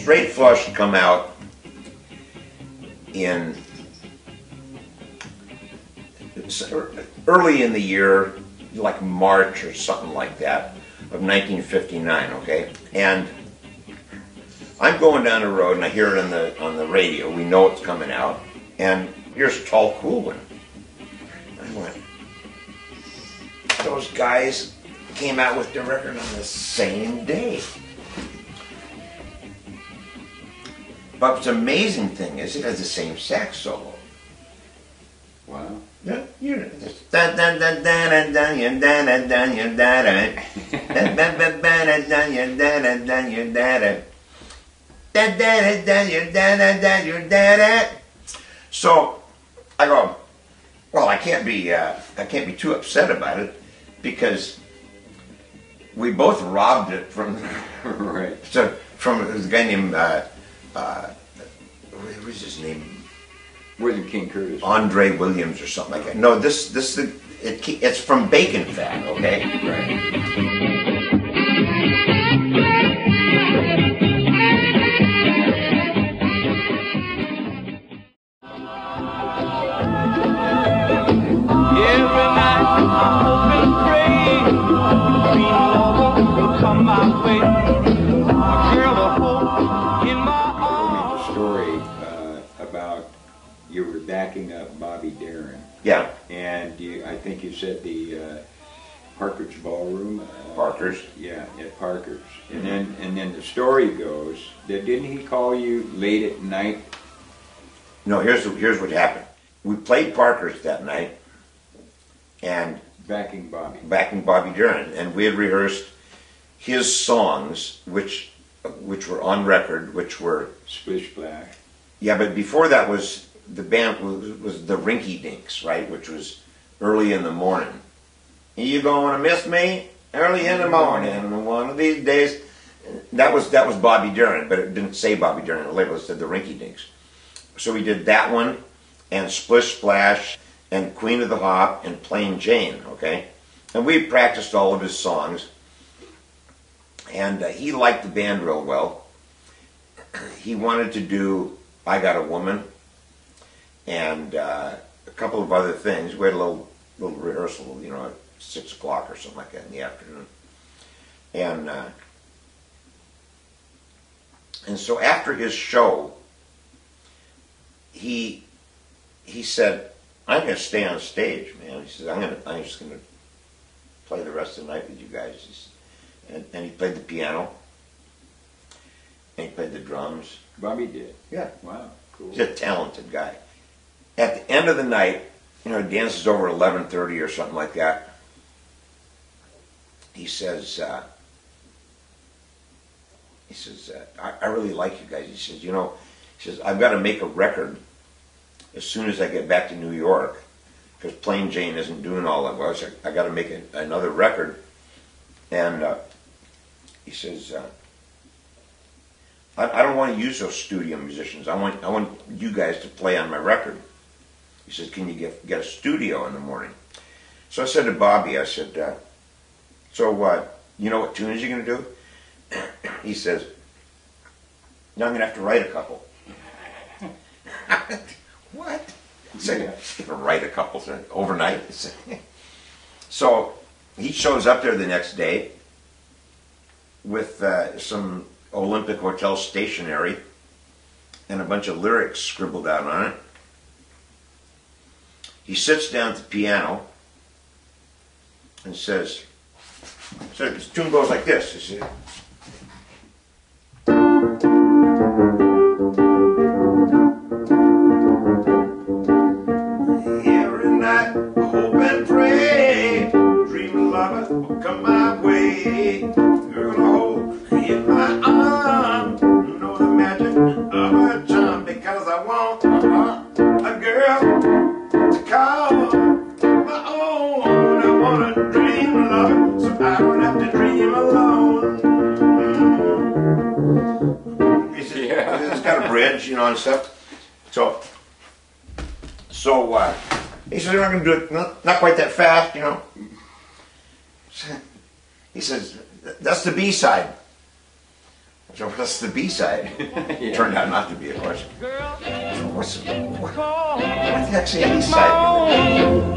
Straight Flush come out in early in the year, like March or something like that, of 1959, okay? And I'm going down the road and I hear it on the radio. We know it's coming out. And here's Tall Cool One. I went, those guys came out with the record on the same day. But the amazing thing is it has the same sax solo. Wow. Yeah, you know this. So I go, well, I can't be too upset about it because we both robbed it from Right. so from a guy named what was his name? Wasn't King Curtis? Andre Williams or something like that. No, it's from Bacon Fat, okay? Right. You were backing up Bobby Darin. Yeah. And I think you said the Parker's Ballroom. Parker's. Yeah, at Parker's. And then the story goes that didn't he call you late at night? No, here's what happened. We played Parker's that night, and backing Bobby Darin, and we had rehearsed his songs, which were on record, which were Splish Splash. Yeah, but before that was. The band was the Rinky Dinks, right, which was early in the morning. You gonna miss me early in the morning one of these days. That was Bobby Darin, but it didn't say Bobby Darin on the label. It said the Rinky Dinks. So we did that one, and Splish Splash, and Queen of the Hop, and Plain Jane. Okay, and we practiced all of his songs, and he liked the band real well. He wanted to do I Got a Woman. And a couple of other things. We had a little rehearsal, you know, at 6 o'clock or something like that in the afternoon. And so after his show, he said, "I'm going to stay on stage, man." He says, "I'm just going to play the rest of the night with you guys." And he played the piano, and he played the drums. Bobby did. Yeah. Wow. Cool. He's a talented guy. At the end of the night, you know, it dances over 11:30 or something like that. He says, I really like you guys. He says, you know, I've got to make a record as soon as I get back to New York because Plain Jane isn't doing all that well. So I got to make another record. And he says, I don't want to use those studio musicians. I want you guys to play on my record. He says, "Can you get a studio in the morning?" So I said to Bobby, I said, "So what? You know what tunes you're going to do?" He says, "No, I'm going to have to write a couple." What? So yeah. Write a couple overnight. So he shows up there the next day with some Olympic Hotel stationery and a bunch of lyrics scribbled out on it. He sits down at the piano and says, so this tune goes like this, you see. Every night, I hope and pray, dream of lover will come my way. Girl, I hold in my arm, know the magic of her charm, because I want a girl to call my own. I want a dream lover, so I don't have to dream alone. It's got a bridge, you know, and stuff. So he said, "We're not going to do it, not quite that fast, you know." He says, "That's the B-side." So what's the B-side? Yeah. Turned out not to be a question. What the heck's the B-side?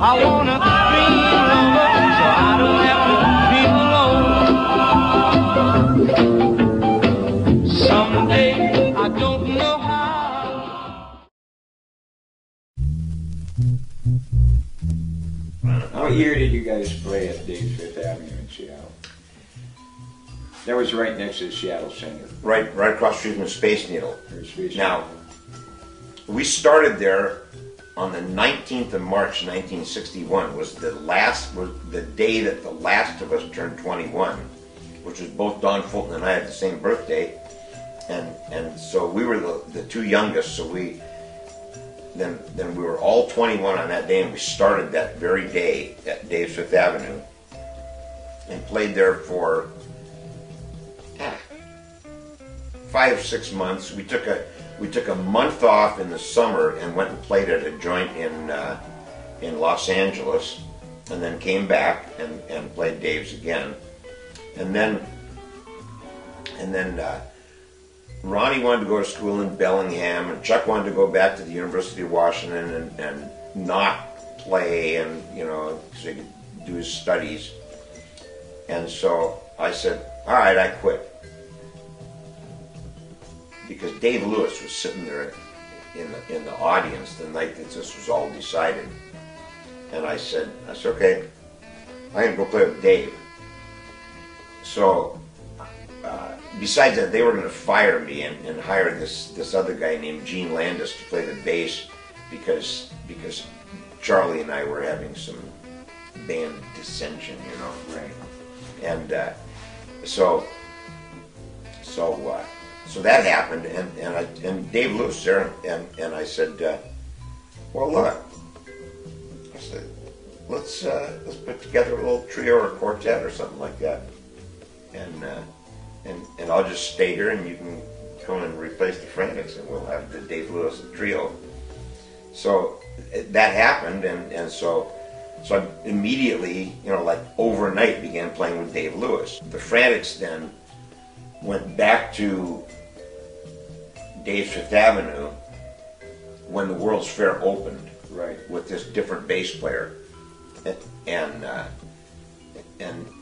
I wanna dream alone, so I don't have to dream alone. Someday I don't know how. What year did you guys play at Dave's Fifth Avenue in Seattle? That was right next to the Seattle Center. Right across the street from the Space Needle. Or Space Now, we started there on the 19th of March, 1961. Was the day that the last of us turned 21, which was both Don Fulton and I had the same birthday, and so we were the two youngest. So then we were all 21 on that day, and we started that very day at Dave's Fifth Avenue, and played there for 5-6 months. We took a month off in the summer and went and played at a joint in Los Angeles, and then came back and played Dave's again, and then Ronnie wanted to go to school in Bellingham, and Chuck wanted to go back to the University of Washington and not play, and so he could do his studies. And so I said, all right, I quit. Because Dave Lewis was sitting there in the audience the night that this was all decided. And I said, okay, I'm going to go play with Dave. So, besides that, they were going to fire me and hire this other guy named Gene Landis to play the bass because Charlie and I were having some band dissension, Right. And so that happened, and Dave Lewis there, and I said, well, look, I said, let's put together a little trio or quartet or something like that, and I'll just stay here, and you can come and replace the Frantics, and we'll have the Dave Lewis trio. So that happened, and so I immediately, like overnight, began playing with Dave Lewis. The Frantics then went back to Dave's Fifth Avenue when the World's Fair opened, Right. with this different bass player, and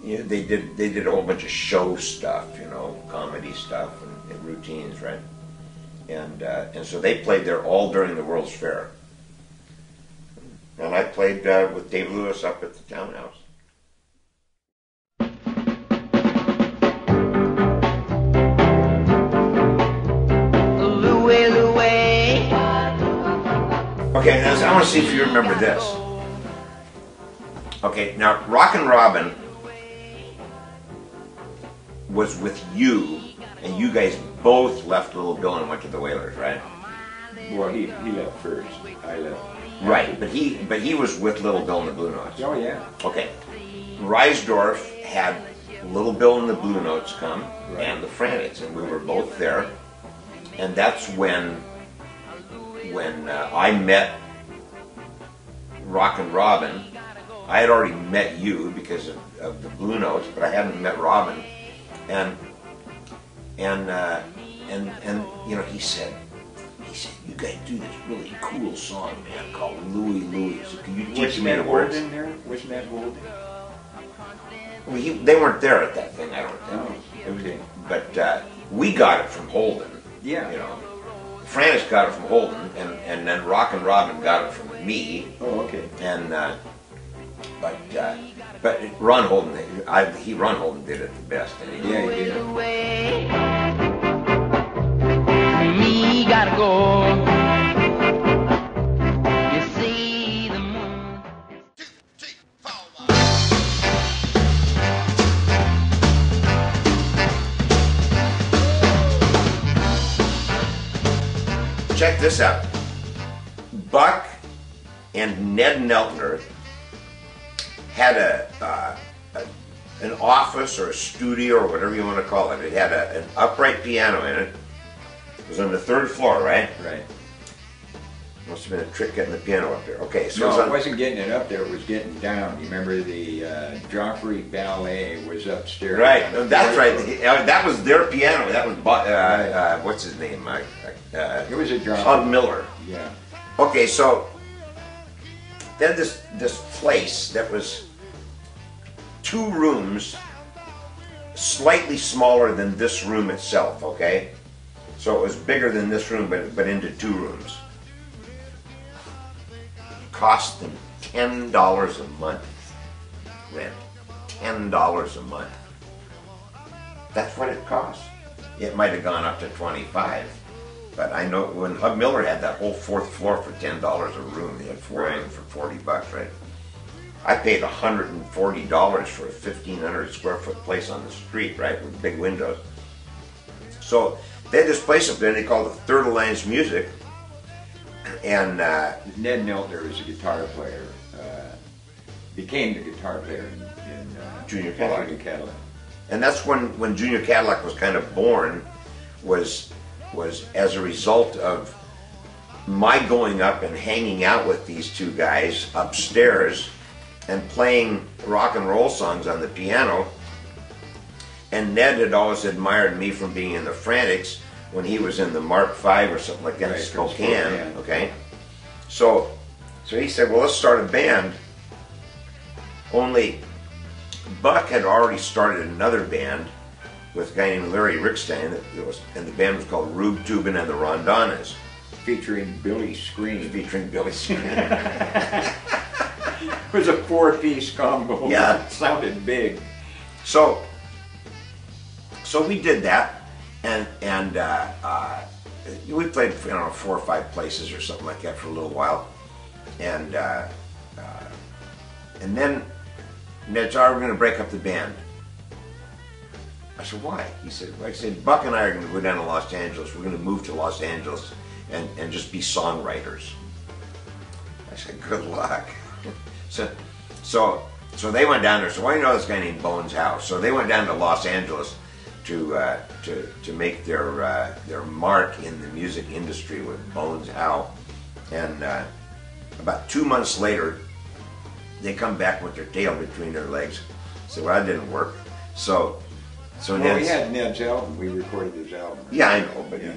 they did a whole bunch of show stuff, comedy stuff and routines, right? And so they played there all during the World's Fair, and I played with Dave Lewis up at the Townhouse. Okay, now I want to see if you remember this. Okay, now Rockin' Robin was with you, and you guys both left Little Bill and went to the Wailers, right? Well, he left first. I left. Right, but he was with Little Bill and the Blue Notes. Oh yeah. Okay, Reisdorf had Little Bill and the Blue Notes come, Right. and the Frantics, and we were both there, and that's when I met Rockin' Robin. I had already met you because of the Blue Notes, but I hadn't met Robin, and he said, you guys do this really cool song, man, called Louie Louie. So can you teach me the words? in there? Wasn't that Holden? Well, they weren't there at that thing, I don't think. Oh, okay. But we got it from Holden. Yeah. Frantics got it from Holden, and then Rockin' Robin got it from me. Oh, okay. And but Ron Holden, Ron Holden did it the best. Yeah, he did. Me gotta go. You see the moon. Check this out. Buck and Ned Neltner had an office or a studio or whatever you want to call it. It had an upright piano in it. It was on the 3rd floor, right? Right. Must have been a trick getting the piano up there. Okay, so No, it wasn't getting it up there, it was getting down. You remember the Joffrey Ballet was upstairs. right, that's right. That was their piano. That was what's his name? It was a Joffrey. Hug Miller. Yeah. Okay, so then this place that was 2 rooms, slightly smaller than this room itself. Okay, so it was bigger than this room, but into 2 rooms. Cost them $10 a month rent. $10 a month. That's what it cost. It might have gone up to 25, but I know when Hug Miller had that whole 4th floor for $10 a room, they had 4 of them for $40, right? I paid $140 for a 1,500 square foot place on the street, right, with big windows. So they had this place up there, and they called it Third Alliance Music. And Ned Nelder was a guitar player. Became the guitar player in Junior Cadillac. Junior Cadillac. And that's when Junior Cadillac was kind of born, was as a result of my going up and hanging out with these 2 guys upstairs and playing rock and roll songs on the piano. And Ned had always admired me from being in the Frantics when he was in the Mark V or something like that in Spokane. Okay, so he said, well, let's start a band. Only Buck had already started another band with a guy named Larry Rickstein, and the band was called Rube Tubin and the Rondonas. Featuring Billy Scream. Featuring Billy Scream. It was a 4-piece combo. Yeah. It sounded big. So we did that, and we played 4 or 5 places or something like that for a little while, and then Ned said, we're going to break up the band. I said, why? He said, Buck and I are going to go down to Los Angeles. We're going to move to Los Angeles and just be songwriters. I said, good luck. So they went down there. So why do you know this guy named Bones Howe? So they went down to Los Angeles to make their mark in the music industry with Bones Howe. And about 2 months later, they come back with their tail between their legs. So well, that didn't work. So well, we had Ned's album. We recorded his album. Yeah, I know, but yeah.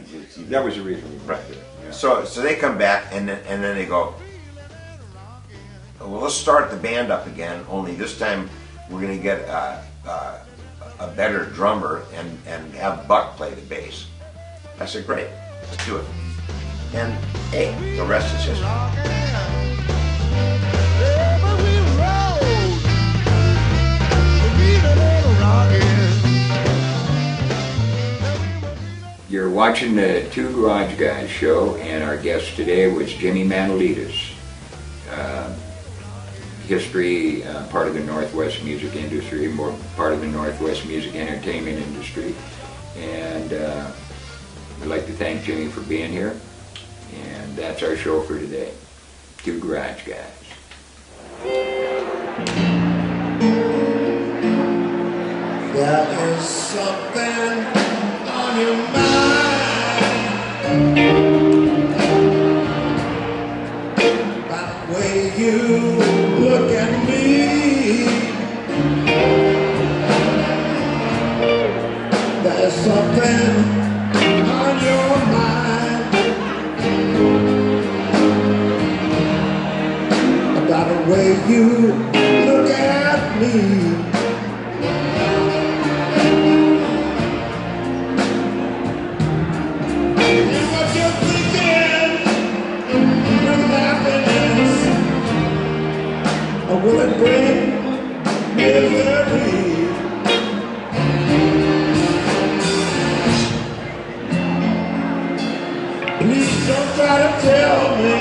That was the reason we right. did it. Yeah. So they come back and then they go, well, let's start the band up again. Only this time we're going to get a better drummer and have Buck play the bass. I said, great, let's do it. And hey, the rest is history. You're watching the Two Garage Guys show, and our guest today was Jimmy Manolides. History, part of the Northwest music industry, more part of the Northwest music entertainment industry. And I'd like to thank Jimmy for being here. And that's our show for today. Two Garage Guys. There is something on your mind about the way you look at me. There's something on your mind about the way you look at me. Will it bring misery? Please don't try to tell me